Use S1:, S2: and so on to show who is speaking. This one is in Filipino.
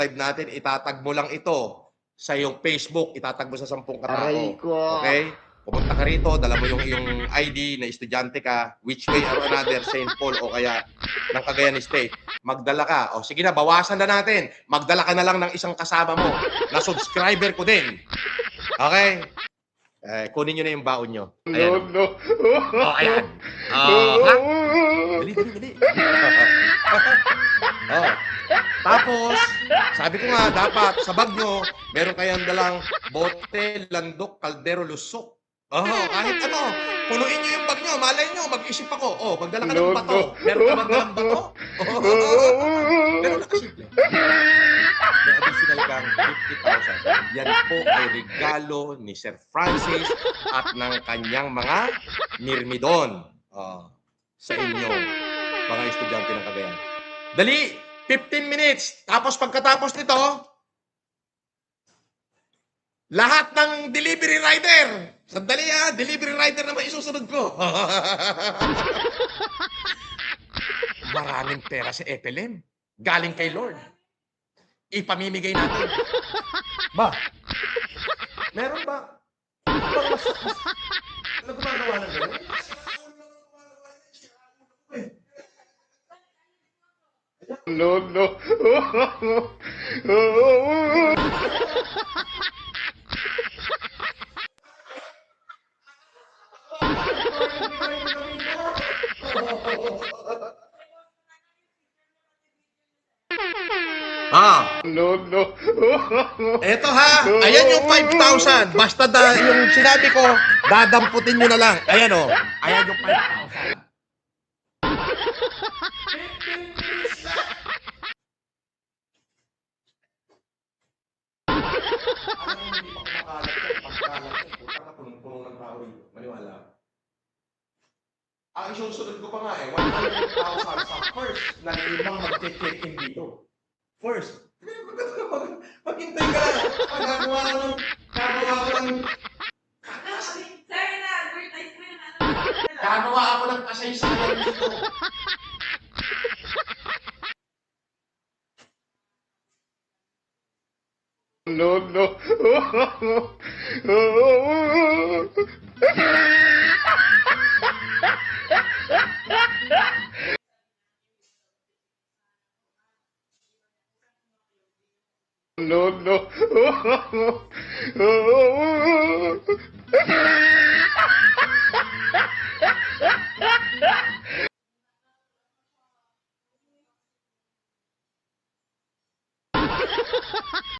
S1: live natin, itatag mo lang ito sa iyong Facebook, itatag mo sa 10 katao.
S2: Aray ko.
S1: Okay? Pumunta ka rito, dala mo yung iyong ID na estudyante ka, which way or another, St. Paul o kaya ng Cagayan State. Magdala ka. O sige na, bawasan na natin. Magdala ka na lang ng isang kasama mo na subscriber ko din. Okay? Kunin nyo na yung baon nyo. Ayan.
S2: No.
S1: Oh, ayan. Ha? Dali. Oh. Tapos, sabi ko nga, dapat sa bag nyo, meron kayang dalang bote, landok, kaldero, lusok. Kahit ano, punuin nyo yung bag nyo. Malay nyo, mag-isip ako. Magdala ka ng bato. Meron ka bang dalang bato? Meron na kasimple. May additional kang 50,000. Yan po ay regalo ni Sir Francis at ng kanyang mga mirmidon sa inyo, mga estudyante ng Cagayan. Dali! 15 minutes. Tapos pagkatapos nito, lahat ng delivery rider. Sandali delivery rider naman isusunod ko. Maraming pera si FLM. Galing kay Lord. Ipamimigay natin. Ba? Meron ba? Ano gumagawa ng gano'n?
S2: No. No.
S1: Eto ayan yung 5,000. Basta yung sinabi ko, dadamputin nyo na lang. Ayan ayan yung 5,000. Alam mo, hindi pa kumakalat yan. Pagkalat yan. Punta ka, punong-punong ng tao rito. Maniwala. Ang isusunod ko pa nga 100,000 sa first na limang mag-check-in dito. First. Maghintay ka lang. Gagawa ko ng gagawa ako ng kasaysayan dito.
S2: No.